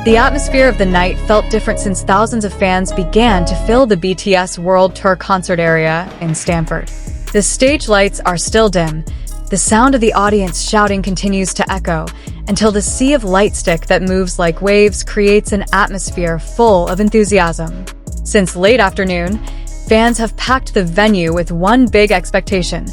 The atmosphere of the night felt different since thousands of fans began to fill the BTS World Tour concert area in Stanford. The stage lights are still dim. The sound of the audience shouting continues to echo until the sea of light stick that moves like waves creates an atmosphere full of enthusiasm. Since late afternoon, fans have packed the venue with one big expectation: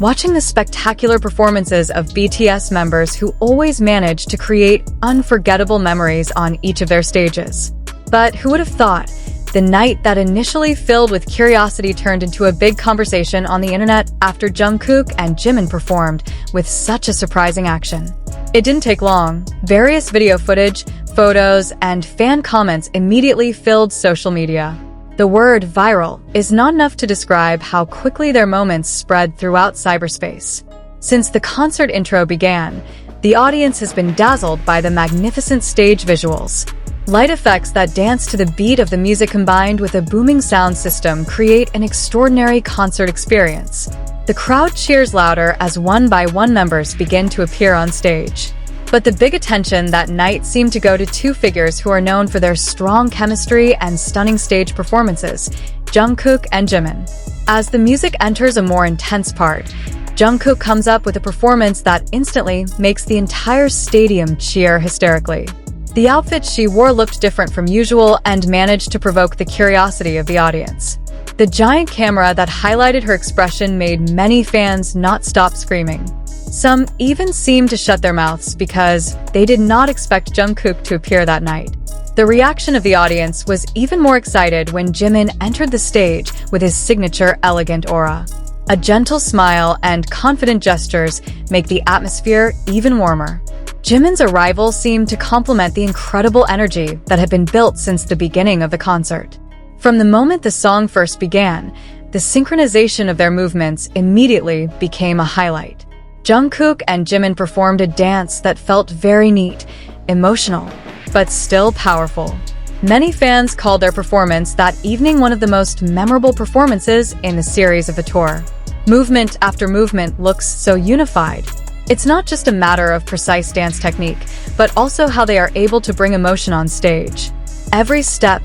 watching the spectacular performances of BTS members who always manage to create unforgettable memories on each of their stages. But who would have thought? The night that initially filled with curiosity turned into a big conversation on the internet after Jungkook and Jimin performed with such a surprising action. It didn't take long. Various video footage, photos, and fan comments immediately filled social media. The word viral is not enough to describe how quickly their moments spread throughout cyberspace. Since the concert intro began, the audience has been dazzled by the magnificent stage visuals. Light effects that dance to the beat of the music combined with a booming sound system create an extraordinary concert experience. The crowd cheers louder as one by one members begin to appear on stage. But the big attention that night seemed to go to two figures who are known for their strong chemistry and stunning stage performances: Jungkook and Jimin. As the music enters a more intense part, Jungkook comes up with a performance that instantly makes the entire stadium cheer hysterically. The outfit she wore looked different from usual and managed to provoke the curiosity of the audience. The giant camera that highlighted her expression made many fans not stop screaming. Some even seemed to shut their mouths because they did not expect Jungkook to appear that night. The reaction of the audience was even more excited when Jimin entered the stage with his signature elegant aura. A gentle smile and confident gestures make the atmosphere even warmer. Jimin's arrival seemed to complement the incredible energy that had been built since the beginning of the concert. From the moment the song first began, the synchronization of their movements immediately became a highlight. Jungkook and Jimin performed a dance that felt very neat, emotional, but still powerful. Many fans called their performance that evening one of the most memorable performances in the series of the tour. Movement after movement looks so unified. It's not just a matter of precise dance technique, but also how they are able to bring emotion on stage. Every step,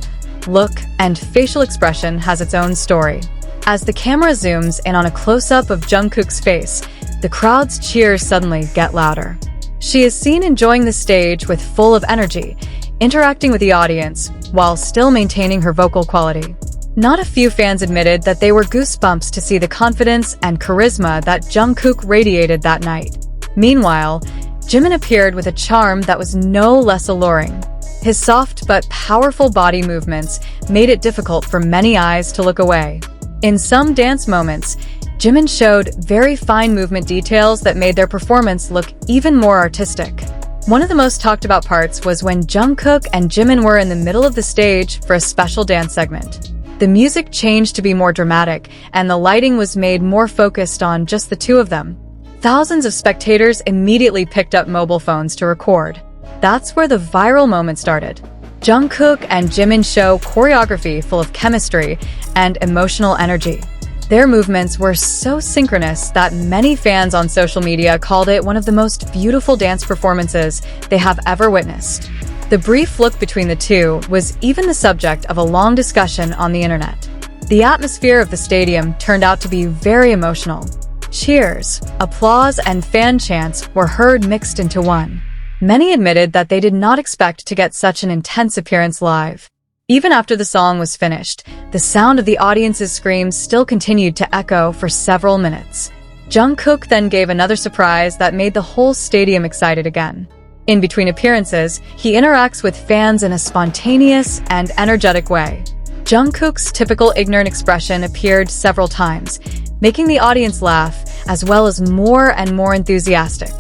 look, and facial expression has its own story. As the camera zooms in on a close-up of Jungkook's face, the crowd's cheers suddenly get louder. She is seen enjoying the stage with full of energy, interacting with the audience while still maintaining her vocal quality. Not a few fans admitted that they were goosebumps to see the confidence and charisma that Jungkook radiated that night. Meanwhile, Jimin appeared with a charm that was no less alluring. His soft but powerful body movements made it difficult for many eyes to look away. In some dance moments, Jimin showed very fine movement details that made their performance look even more artistic. One of the most talked about parts was when Jungkook and Jimin were in the middle of the stage for a special dance segment. The music changed to be more dramatic, and the lighting was made more focused on just the two of them. Thousands of spectators immediately picked up mobile phones to record. That's where the viral moment started. Jungkook and Jimin show choreography full of chemistry and emotional energy. Their movements were so synchronous that many fans on social media called it one of the most beautiful dance performances they have ever witnessed. The brief look between the two was even the subject of a long discussion on the internet. The atmosphere of the stadium turned out to be very emotional. Cheers, applause, and fan chants were heard mixed into one. Many admitted that they did not expect to get such an intense appearance live. Even after the song was finished, the sound of the audience's screams still continued to echo for several minutes. Jungkook then gave another surprise that made the whole stadium excited again. In between appearances, he interacts with fans in a spontaneous and energetic way. Jungkook's typical ignorant expression appeared several times, making the audience laugh as well as more and more enthusiastic.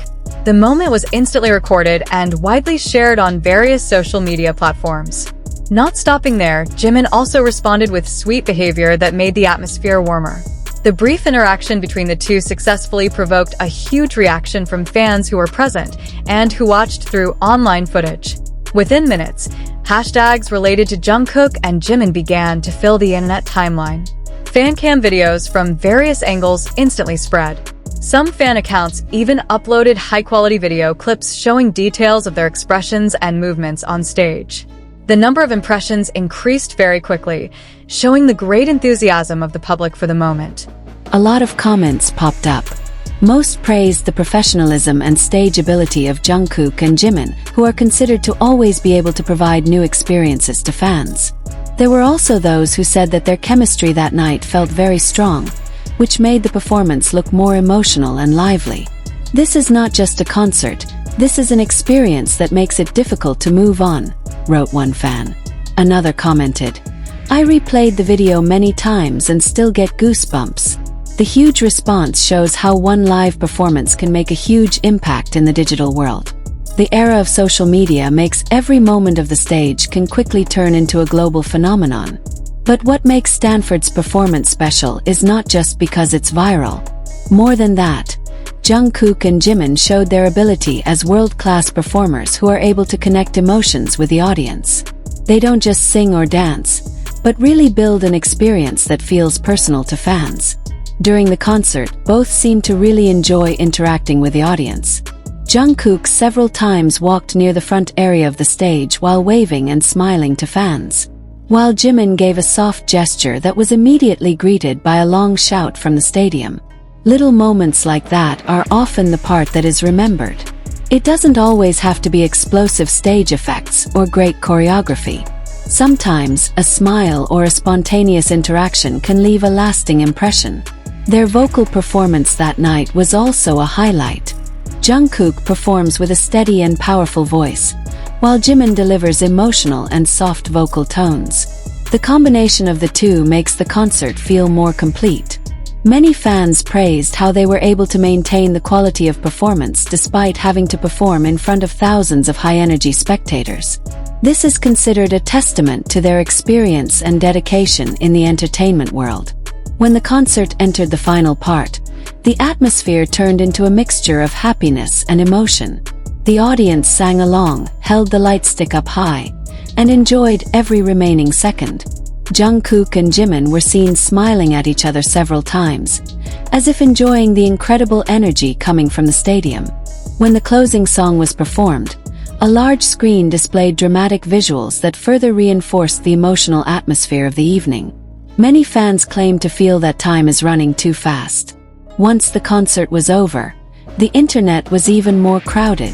The moment was instantly recorded and widely shared on various social media platforms. Not stopping there, Jimin also responded with sweet behavior that made the atmosphere warmer. The brief interaction between the two successfully provoked a huge reaction from fans who were present and who watched through online footage. Within minutes, hashtags related to Jungkook and Jimin began to fill the internet timeline. Fancam videos from various angles instantly spread. Some fan accounts even uploaded high-quality video clips showing details of their expressions and movements on stage. The number of impressions increased very quickly, showing the great enthusiasm of the public for the moment. A lot of comments popped up. Most praised the professionalism and stage ability of Jungkook and Jimin, who are considered to always be able to provide new experiences to fans. There were also those who said that their chemistry that night felt very strong, which made the performance look more emotional and lively. "This is not just a concert, this is an experience that makes it difficult to move on," wrote one fan. Another commented, "I replayed the video many times and still get goosebumps." The huge response shows how one live performance can make a huge impact in the digital world. The era of social media makes every moment of the stage can quickly turn into a global phenomenon. But what makes Stanford's performance special is not just because it's viral. More than that, Jungkook and Jimin showed their ability as world-class performers who are able to connect emotions with the audience. They don't just sing or dance, but really build an experience that feels personal to fans. During the concert, both seemed to really enjoy interacting with the audience. Jungkook several times walked near the front area of the stage while waving and smiling to fans, while Jimin gave a soft gesture that was immediately greeted by a long shout from the stadium. Little moments like that are often the part that is remembered. It doesn't always have to be explosive stage effects or great choreography. Sometimes, a smile or a spontaneous interaction can leave a lasting impression. Their vocal performance that night was also a highlight. Jungkook performs with a steady and powerful voice, while Jimin delivers emotional and soft vocal tones. The combination of the two makes the concert feel more complete. Many fans praised how they were able to maintain the quality of performance despite having to perform in front of thousands of high-energy spectators. This is considered a testament to their experience and dedication in the entertainment world. When the concert entered the final part, the atmosphere turned into a mixture of happiness and emotion. The audience sang along, held the light stick up high, and enjoyed every remaining second. Jungkook and Jimin were seen smiling at each other several times, as if enjoying the incredible energy coming from the stadium. When the closing song was performed, a large screen displayed dramatic visuals that further reinforced the emotional atmosphere of the evening. Many fans claimed to feel that time is running too fast. Once the concert was over, the internet was even more crowded.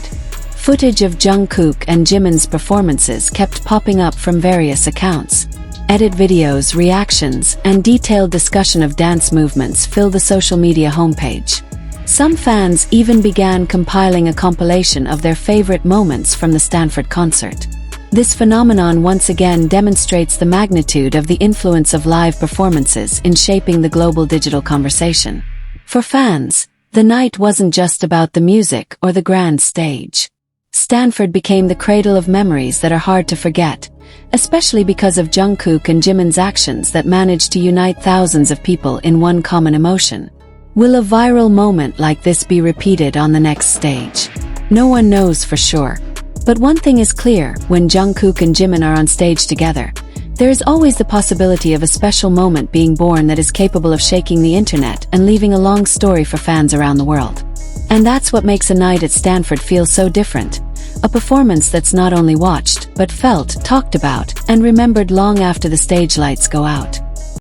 Footage of Jungkook and Jimin's performances kept popping up from various accounts. Edit videos, reactions, and detailed discussion of dance movements fill the social media homepage. Some fans even began compiling a compilation of their favorite moments from the Stanford concert. This phenomenon once again demonstrates the magnitude of the influence of live performances in shaping the global digital conversation. For fans, the night wasn't just about the music or the grand stage. Stanford became the cradle of memories that are hard to forget, especially because of Jungkook and Jimin's actions that managed to unite thousands of people in one common emotion. Will a viral moment like this be repeated on the next stage? No one knows for sure. But one thing is clear, when Jungkook and Jimin are on stage together, there is always the possibility of a special moment being born that is capable of shaking the internet and leaving a long story for fans around the world. And that's what makes a night at Stanford feel so different. A performance that's not only watched, but felt, talked about, and remembered long after the stage lights go out.